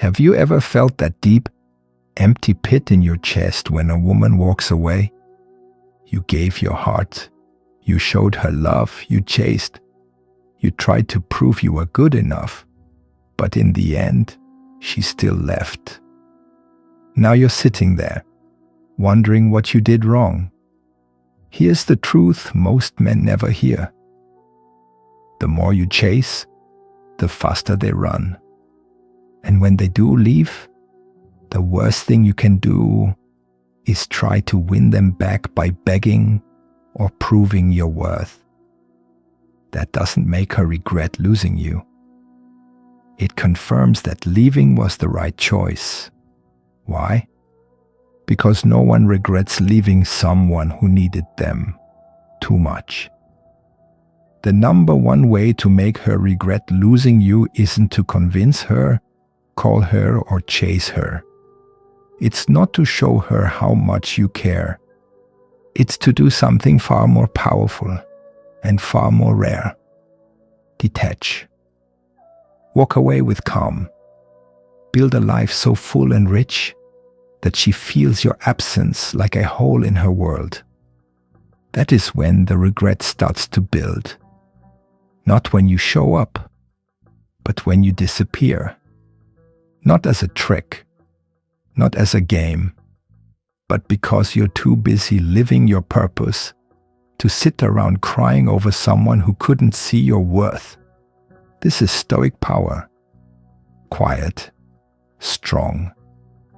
Have you ever felt that deep, empty pit in your chest when a woman walks away? You gave your heart. You showed her love. You chased. You tried to prove you were good enough. But in the end, she still left. Now you're sitting there, wondering what you did wrong. Here's the truth most men never hear. The more you chase, the faster they run. And when they do leave, the worst thing you can do is try to win them back by begging or proving your worth. That doesn't make her regret losing you. It confirms that leaving was the right choice. Why? Because no one regrets leaving someone who needed them too much. The number one way to make her regret losing you isn't to convince her, call her, or chase her. It's not to show her how much you care. It's to do something far more powerful and far more rare. Detach. Walk away with calm. Build a life so full and rich that she feels your absence like a hole in her world. That is when the regret starts to build. Not when you show up, but when you disappear. Not as a trick, not as a game, but because you're too busy living your purpose to sit around crying over someone who couldn't see your worth. This is Stoic power. Quiet, strong,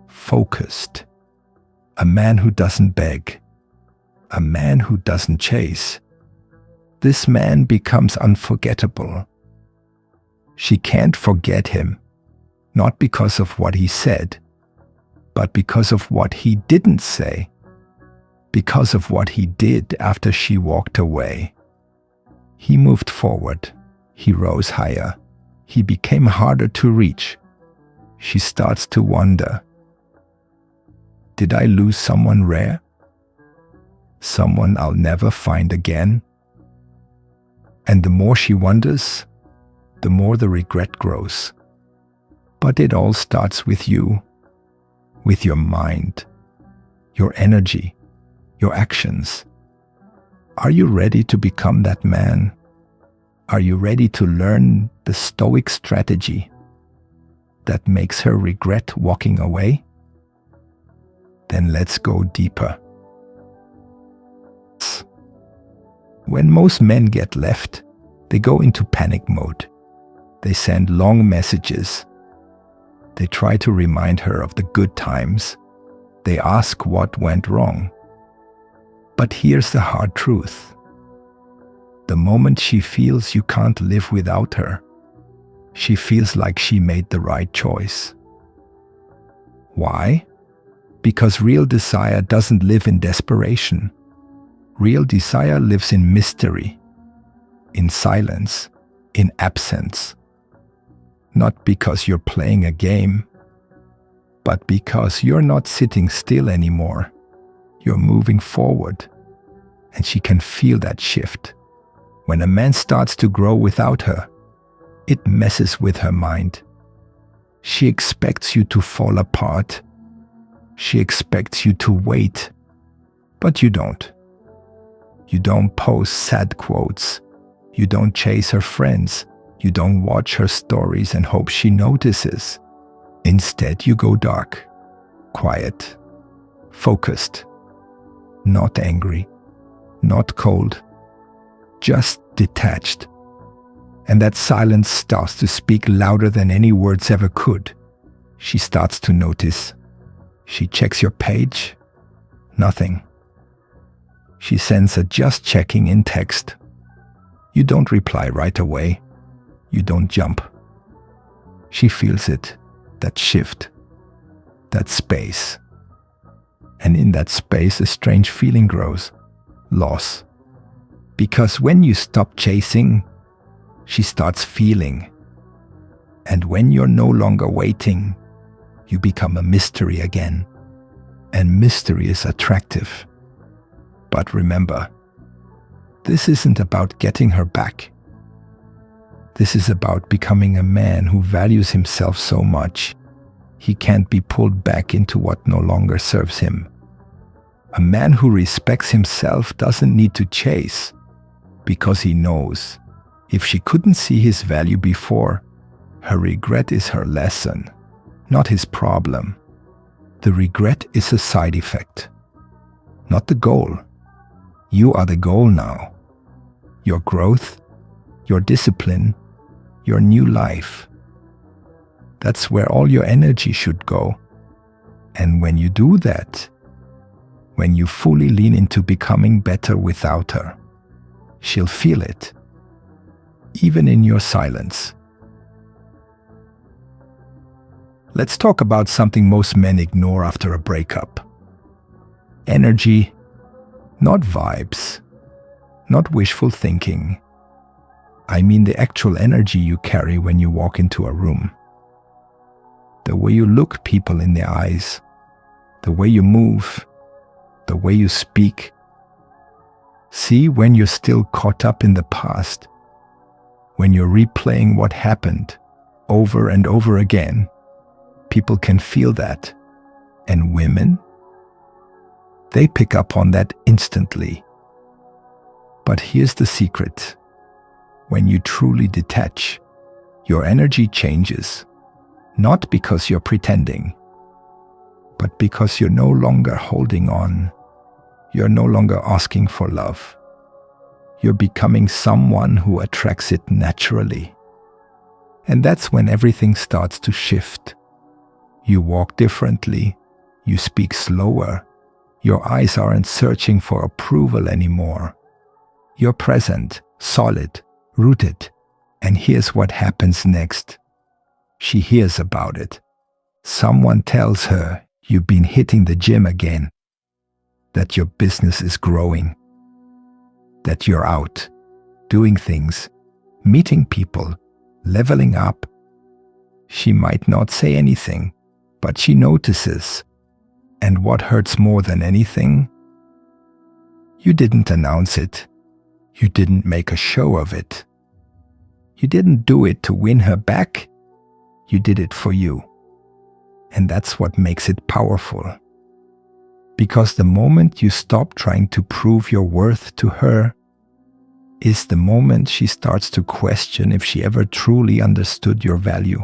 focused. A man who doesn't beg. A man who doesn't chase. This man becomes unforgettable. She can't forget him, not because of what he said, but because of what he didn't say, because of what he did after she walked away. He moved forward. He rose higher. He became harder to reach. She starts to wonder, did I lose someone rare? Someone I'll never find again? And the more she wonders, the more the regret grows. But it all starts with you, with your mind, your energy, your actions. Are you ready to become that man? Are you ready to learn the Stoic strategy that makes her regret walking away? Then let's go deeper. When most men get left, they go into panic mode. They send long messages. They try to remind her of the good times. They ask what went wrong. But here's the hard truth. The moment she feels you can't live without her, she feels like she made the right choice. Why? Because real desire doesn't live in desperation. Real desire lives in mystery, in silence, in absence. Not because you're playing a game, but because you're not sitting still anymore. You're moving forward, and she can feel that shift. When a man starts to grow without her, it messes with her mind. She expects you to fall apart. She expects you to wait, but you don't. You don't post sad quotes. You don't chase her friends. You don't watch her stories and hope she notices. Instead, you go dark, quiet, focused, not angry, not cold, just detached. And that silence starts to speak louder than any words ever could. She starts to notice. She checks your page. Nothing. She sends a just checking in text. You don't reply right away. You don't jump. She feels it, that shift, that space. And in that space, a strange feeling grows. Loss. Because when you stop chasing, she starts feeling. And when you're no longer waiting, you become a mystery again. And mystery is attractive. But remember, this isn't about getting her back. This is about becoming a man who values himself so much He can't be pulled back into what no longer serves him. A man who respects himself doesn't need to chase, because he knows if she couldn't see his value before, her regret is her lesson, not his problem. The regret is a side effect, not the goal. You are the goal now. Your growth, your discipline, your new life. That's where all your energy should go. And when you do that, when you fully lean into becoming better without her, she'll feel it, even in your silence. Let's talk about something most men ignore after a breakup. Energy, not vibes, not wishful thinking. I mean the actual energy you carry when you walk into a room. The way you look people in the eyes, the way you move, the way you speak. See, when you're still caught up in the past, when you're replaying what happened over and over again, people can feel that. And women? They pick up on that instantly. But here's the secret. When you truly detach, your energy changes. Not because you're pretending, but because you're no longer holding on. You're no longer asking for love. You're becoming someone who attracts it naturally. And that's when everything starts to shift. You walk differently. You speak slower. Your eyes aren't searching for approval anymore. You're present, solid, rooted. And here's what happens next. She hears about it. Someone tells her you've been hitting the gym again, that your business is growing, that you're out, doing things, meeting people, leveling up. She might not say anything, but she notices. And what hurts more than anything? You didn't announce it. You didn't make a show of it. You didn't do it to win her back. You did it for you. And that's what makes it powerful. Because the moment you stop trying to prove your worth to her is the moment she starts to question if she ever truly understood your value.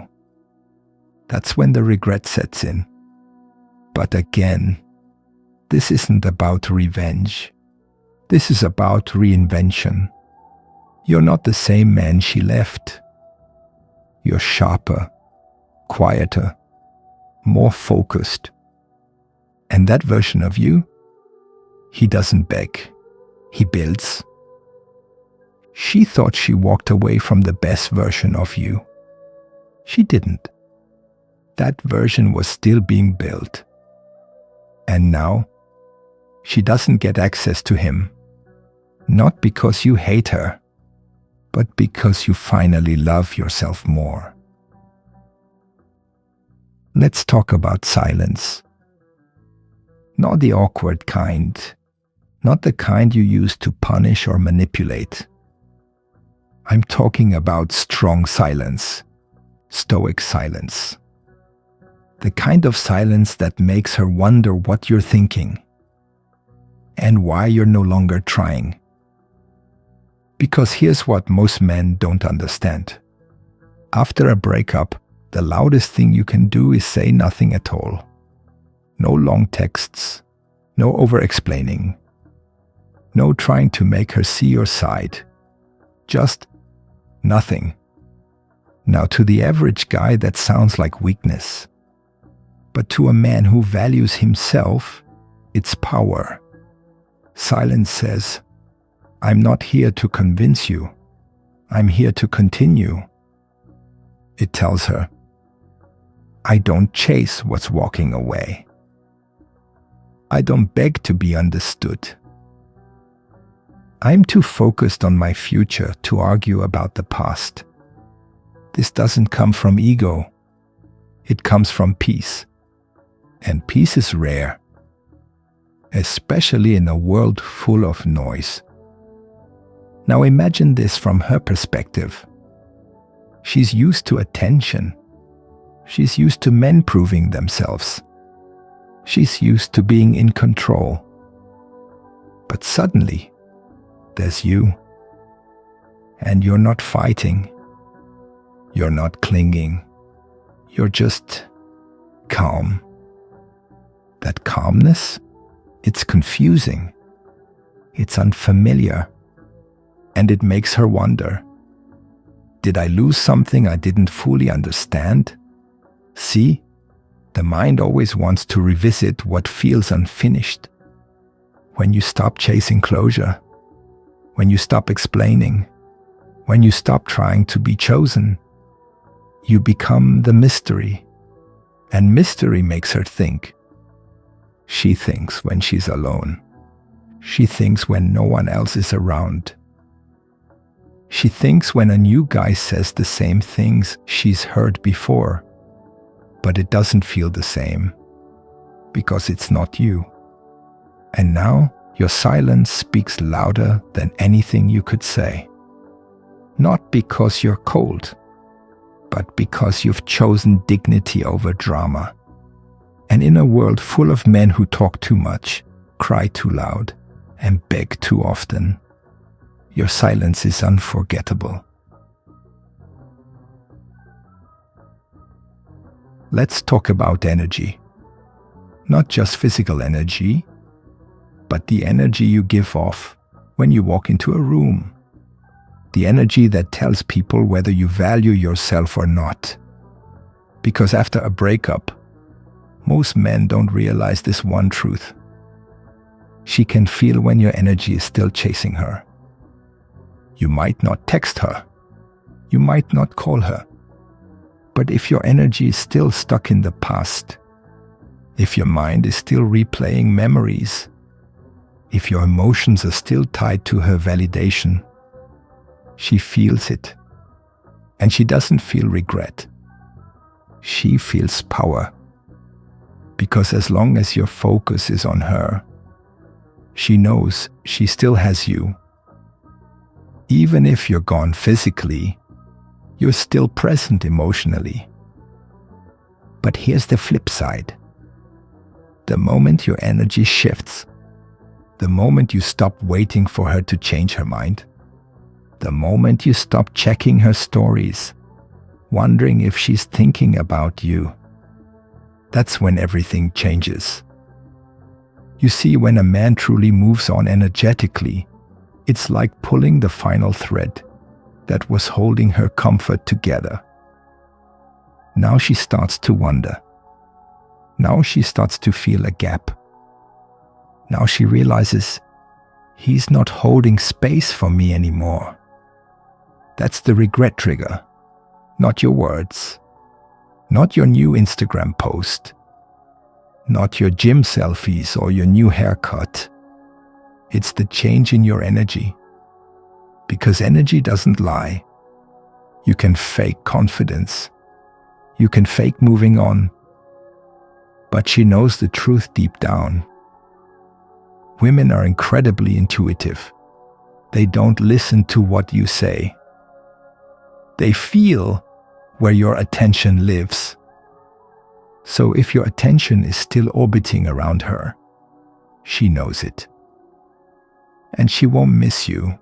That's when the regret sets in. But again, this isn't about revenge. This is about reinvention. You're not the same man she left. You're sharper, quieter, more focused. And that version of you, he doesn't beg, he builds. She thought she walked away from the best version of you. She didn't. That version was still being built. And now, she doesn't get access to him. Not because you hate her, but because you finally love yourself more. Let's talk about silence. Not the awkward kind, not the kind you use to punish or manipulate. I'm talking about strong silence, Stoic silence. The kind of silence that makes her wonder what you're thinking and why you're no longer trying. Because here's what most men don't understand. After a breakup, the loudest thing you can do is say nothing at all. No long texts, no over-explaining, no trying to make her see your side. Just nothing. Now, to the average guy, that sounds like weakness. But to a man who values himself, it's power. Silence says, I'm not here to convince you. I'm here to continue. It tells her, I don't chase what's walking away. I don't beg to be understood. I'm too focused on my future to argue about the past. This doesn't come from ego. It comes from peace. And peace is rare, especially in a world full of noise. Now imagine this from her perspective. She's used to attention. She's used to men proving themselves. She's used to being in control. But suddenly, there's you. And you're not fighting. You're not clinging. You're just calm. That calmness, it's confusing. It's unfamiliar. And it makes her wonder, did I lose something I didn't fully understand? See, the mind always wants to revisit what feels unfinished. When you stop chasing closure, when you stop explaining, when you stop trying to be chosen, you become the mystery. And mystery makes her think. She thinks when she's alone. She thinks when no one else is around. She thinks when a new guy says the same things she's heard before, but it doesn't feel the same, because it's not you. And now your silence speaks louder than anything you could say. Not because you're cold, but because you've chosen dignity over drama. And in a world full of men who talk too much, cry too loud, and beg too often, your silence is unforgettable. Let's talk about energy. Not just physical energy, but the energy you give off when you walk into a room. The energy that tells people whether you value yourself or not. Because after a breakup, most men don't realize this one truth. She can feel when your energy is still chasing her. You might not text her. You might not call her. But if your energy is still stuck in the past, if your mind is still replaying memories, if your emotions are still tied to her validation, she feels it. And she doesn't feel regret. She feels power. Because as long as your focus is on her, she knows she still has you. Even if you're gone physically, you're still present emotionally. But here's the flip side. The moment your energy shifts, the moment you stop waiting for her to change her mind, the moment you stop checking her stories, wondering if she's thinking about you, that's when everything changes. You see, when a man truly moves on energetically, it's like pulling the final thread that was holding her comfort together. Now she starts to wonder. Now she starts to feel a gap. Now she realizes he's not holding space for me anymore. That's the regret trigger, not your words, not your new Instagram post, not your gym selfies or your new haircut. It's the change in your energy. Because energy doesn't lie. You can fake confidence. You can fake moving on. But she knows the truth deep down. Women are incredibly intuitive. They don't listen to what you say. They feel where your attention lives. So if your attention is still orbiting around her, she knows it. And she won't miss you.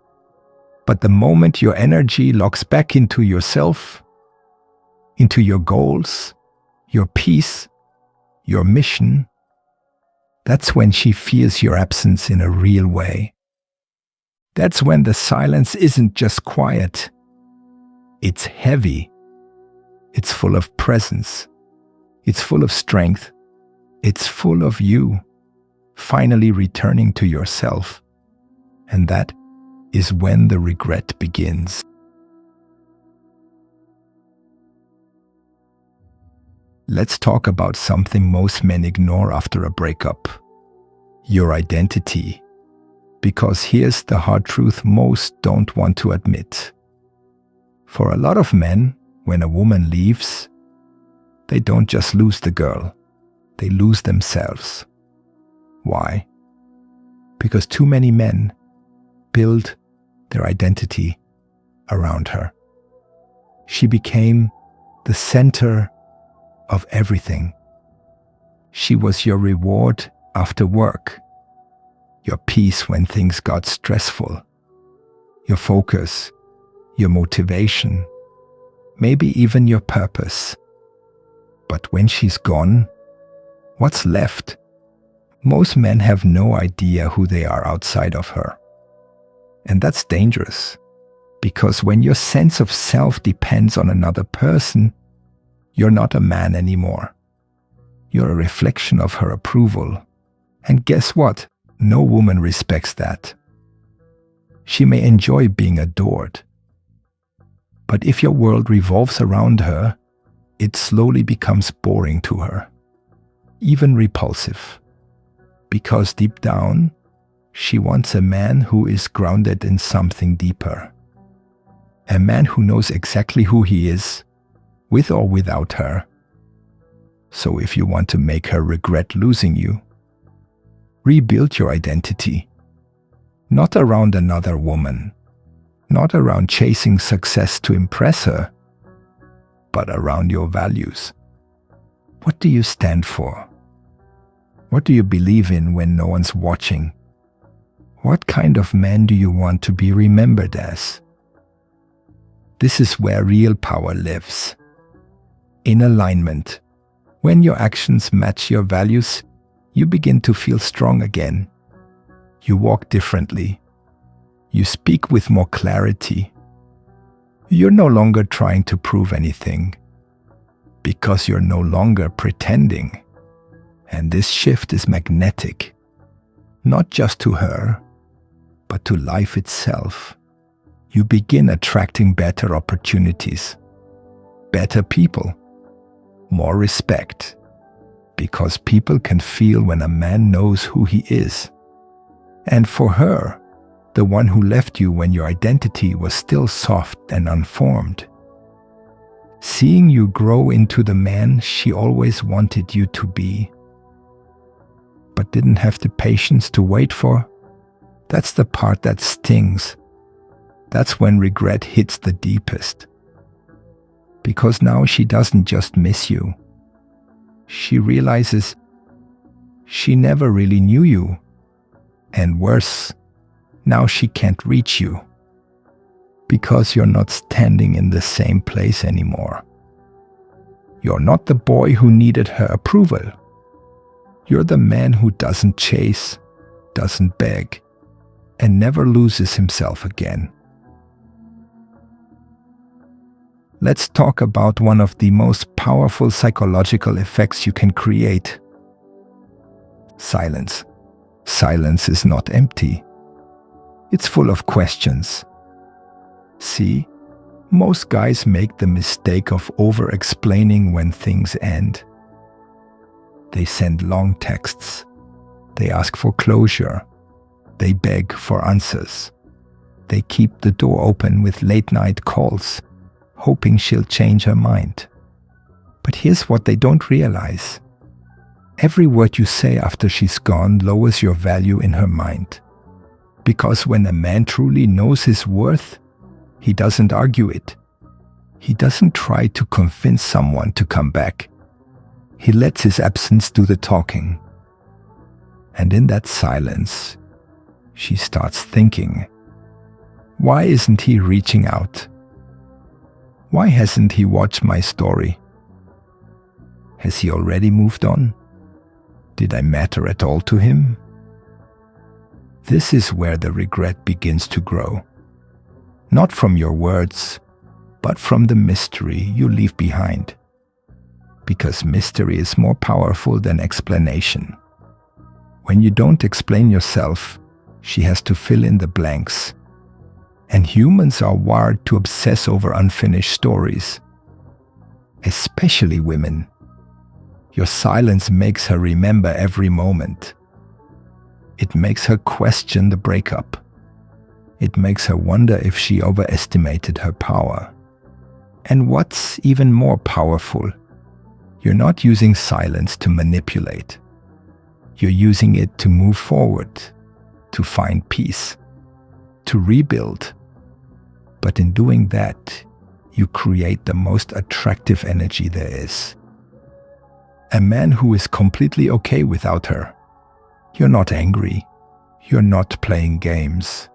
But the moment your energy locks back into yourself, into your goals, your peace, your mission, that's when she feels your absence in a real way. That's when the silence isn't just quiet. It's heavy. It's full of presence. It's full of strength. It's full of you finally returning to yourself. And that is when the regret begins. Let's talk about something most men ignore after a breakup. Your identity. Because here's the hard truth most don't want to admit. For a lot of men, when a woman leaves, they don't just lose the girl, they lose themselves. Why? Because too many men build their identity around her. She became the center of everything. She was your reward after work, your peace when things got stressful, your focus, your motivation, maybe even your purpose. But when she's gone, what's left? Most men have no idea who they are outside of her. And that's dangerous, because when your sense of self depends on another person, you're not a man anymore. You're a reflection of her approval. And guess what? No woman respects that. She may enjoy being adored, but if your world revolves around her, it slowly becomes boring to her, even repulsive. Because deep down, she wants a man who is grounded in something deeper. A man who knows exactly who he is, with or without her. So if you want to make her regret losing you, rebuild your identity. Not around another woman, not around chasing success to impress her, but around your values. What do you stand for? What do you believe in when no one's watching? What kind of man do you want to be remembered as? This is where real power lives. In alignment. When your actions match your values, you begin to feel strong again. You walk differently. You speak with more clarity. You're no longer trying to prove anything, because you're no longer pretending. And this shift is magnetic, not just to her, but to life itself. You begin attracting better opportunities, better people, more respect, because people can feel when a man knows who he is. And for her, the one who left you when your identity was still soft and unformed, seeing you grow into the man she always wanted you to be, but didn't have the patience to wait for, that's the part that stings. That's when regret hits the deepest. Because now she doesn't just miss you. She realizes she never really knew you. And worse, now she can't reach you. Because you're not standing in the same place anymore. You're not the boy who needed her approval. You're the man who doesn't chase, doesn't beg, and never loses himself again. Let's talk about one of the most powerful psychological effects you can create. Silence. Silence is not empty. It's full of questions. See, most guys make the mistake of over-explaining when things end. They send long texts. They ask for closure. They beg for answers. They keep the door open with late-night calls, hoping she'll change her mind. But here's what they don't realize. Every word you say after she's gone lowers your value in her mind. Because when a man truly knows his worth, he doesn't argue it. He doesn't try to convince someone to come back. He lets his absence do the talking. And in that silence, she starts thinking, why isn't he reaching out? Why hasn't he watched my story? Has he already moved on? Did I matter at all to him? This is where the regret begins to grow. Not from your words, but from the mystery you leave behind. Because mystery is more powerful than explanation. When you don't explain yourself, she has to fill in the blanks. And humans are wired to obsess over unfinished stories. Especially women. Your silence makes her remember every moment. It makes her question the breakup. It makes her wonder if she overestimated her power. And what's even more powerful, you're not using silence to manipulate. You're using it to move forward, to find peace, to rebuild. But in doing that, you create the most attractive energy there is. A man who is completely okay without her. You're not angry. You're not playing games.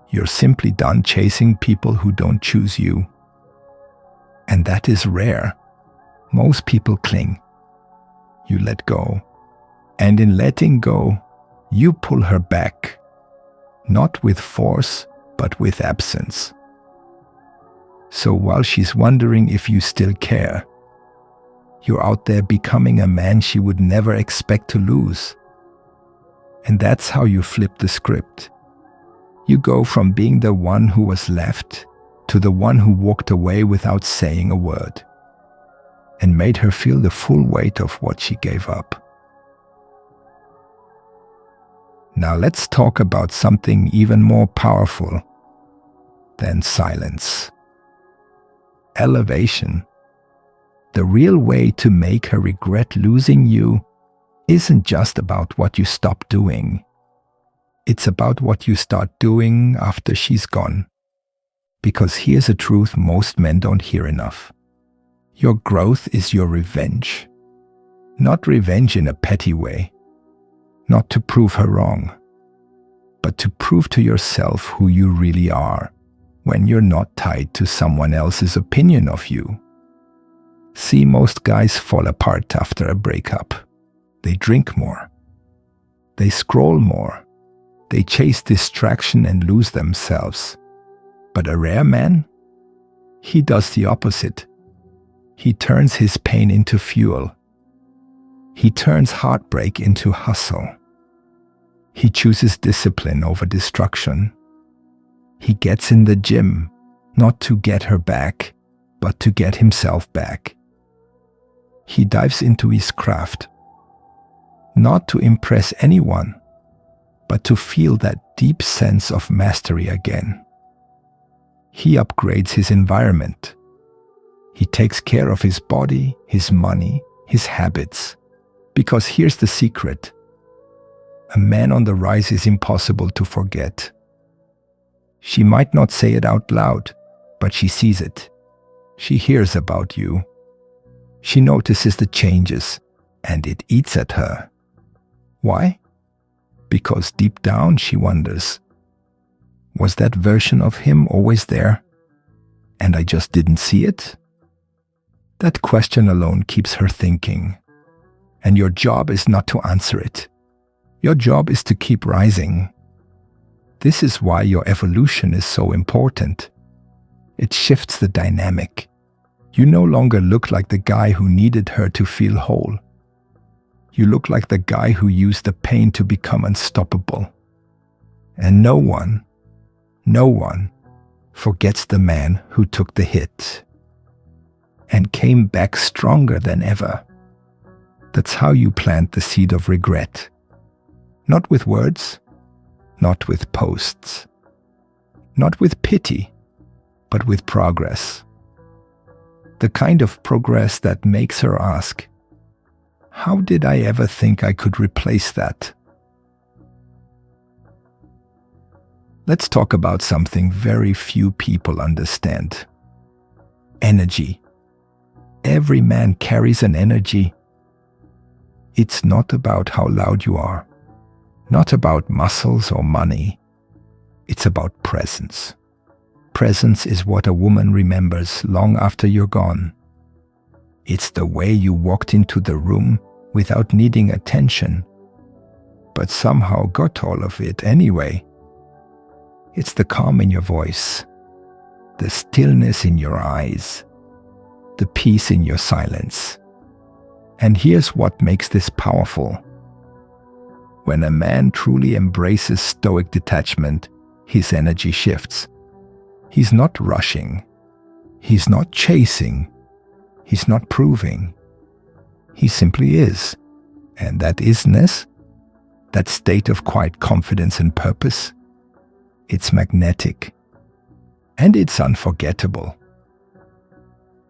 You're simply done chasing people who don't choose you. And that is rare. Most people cling. You let go. And in letting go, you pull her back. Not with force, but with absence. So while she's wondering if you still care, you're out there becoming a man she would never expect to lose. And that's how you flip the script. You go from being the one who was left to the one who walked away without saying a word, and made her feel the full weight of what she gave up. Now let's talk about something even more powerful than silence. Elevation. The real way to make her regret losing you isn't just about what you stop doing. It's about what you start doing after she's gone. Because here's a truth most men don't hear enough. Your growth is your revenge. Not revenge in a petty way. Not to prove her wrong, but to prove to yourself who you really are when you're not tied to someone else's opinion of you. See, most guys fall apart after a breakup. They drink more. They scroll more. They chase distraction and lose themselves. But a rare man? He does the opposite. He turns his pain into fuel. He turns heartbreak into hustle. He chooses discipline over destruction. He gets in the gym, not to get her back, but to get himself back. He dives into his craft, not to impress anyone, but to feel that deep sense of mastery again. He upgrades his environment. He takes care of his body, his money, his habits. Because here's the secret. A man on the rise is impossible to forget. She might not say it out loud, but she sees it. She hears about you. She notices the changes, and it eats at her. Why? Because deep down she wonders, was that version of him always there, and I just didn't see it? That question alone keeps her thinking. And your job is not to answer it. Your job is to keep rising. This is why your evolution is so important. It shifts the dynamic. You no longer look like the guy who needed her to feel whole. You look like the guy who used the pain to become unstoppable. And no one forgets the man who took the hit and came back stronger than ever. That's how you plant the seed of regret. Not with words, not with posts, not with pity, but with progress. The kind of progress that makes her ask, how did I ever think I could replace that? Let's talk about something very few people understand. Energy. Every man carries an energy. It's not about how loud you are, not about muscles or money. It's about presence. Presence is what a woman remembers long after you're gone. It's the way you walked into the room without needing attention, but somehow got all of it anyway. It's the calm in your voice, the stillness in your eyes, the peace in your silence. And here's what makes this powerful. When a man truly embraces stoic detachment, his energy shifts. He's not rushing. He's not chasing. He's not proving. He simply is. And that isness, that state of quiet confidence and purpose, it's magnetic. And it's unforgettable.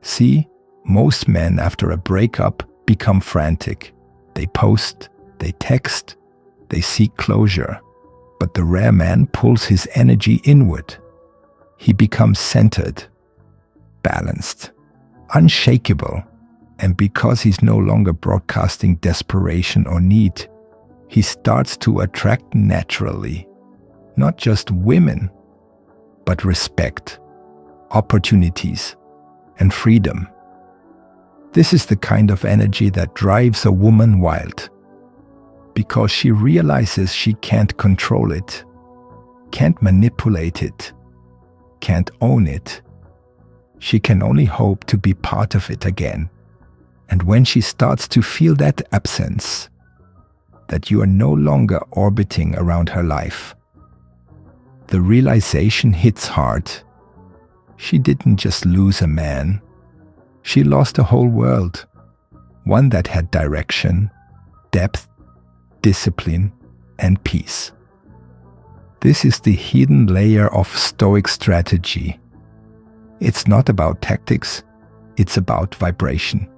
See, most men after a breakup become frantic. They post, they text, they seek closure. But the rare man pulls his energy inward. He becomes centered, balanced, unshakable, And because he's no longer broadcasting desperation or need, he starts to attract naturally, not just women, but respect, opportunities, and freedom. This is the kind of energy that drives a woman wild, because she realizes she can't control it, can't manipulate it, can't own it. She can only hope to be part of it again. And when she starts to feel that absence, that you are no longer orbiting around her life, the realization hits hard. She didn't just lose a man. She lost a whole world, one that had direction, depth, discipline, and peace. This is the hidden layer of Stoic strategy. It's not about tactics, it's about vibration.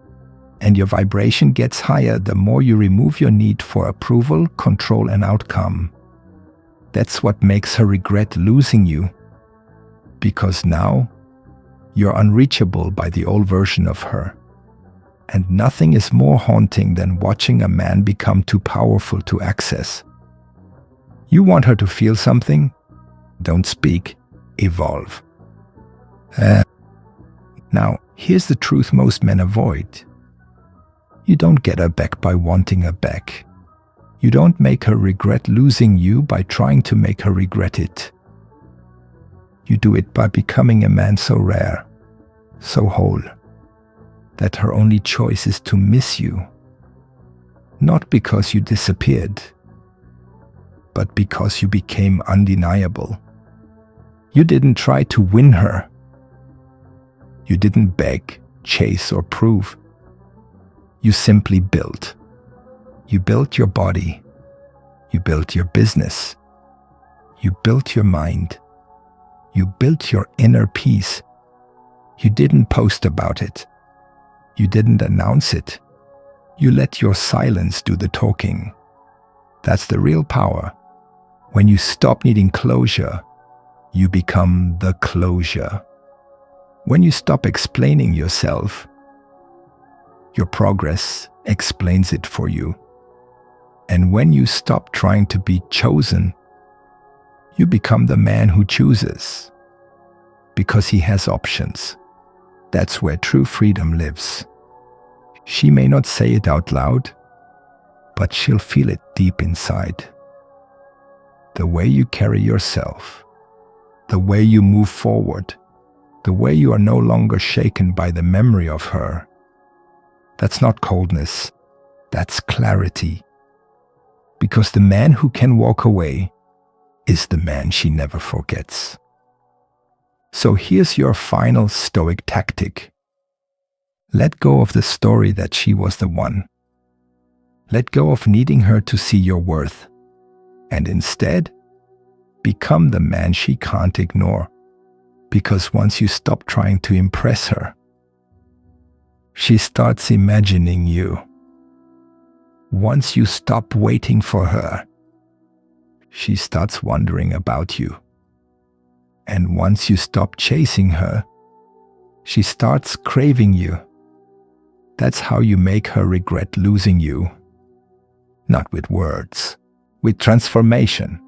And your vibration gets higher the more you remove your need for approval, control, and outcome. That's what makes her regret losing you. Because now, you're unreachable by the old version of her. And nothing is more haunting than watching a man become too powerful to access. You want her to feel something? Don't speak, evolve. Now, here's the truth most men avoid. You don't get her back by wanting her back. You don't make her regret losing you by trying to make her regret it. You do it by becoming a man so rare, so whole, that her only choice is to miss you. Not because you disappeared, but because you became undeniable. You didn't try to win her. You didn't beg, chase, or prove. You simply built. You built your body. You built your business. You built your mind. You built your inner peace. You didn't post about it. You didn't announce it. You let your silence do the talking. That's the real power. When you stop needing closure, you become the closure. When you stop explaining yourself, your progress explains it for you. And when you stop trying to be chosen, you become the man who chooses. Because he has options. That's where true freedom lives. She may not say it out loud, but she'll feel it deep inside. The way you carry yourself, the way you move forward, the way you are no longer shaken by the memory of her. That's not coldness, that's clarity. Because the man who can walk away is the man she never forgets. So here's your final Stoic tactic. Let go of the story that she was the one. Let go of needing her to see your worth. And instead, become the man she can't ignore. Because once you stop trying to impress her, she starts imagining you. Once you stop waiting for her, she starts wondering about you. And once you stop chasing her, she starts craving you. That's how you make her regret losing you. Not with words, with transformation.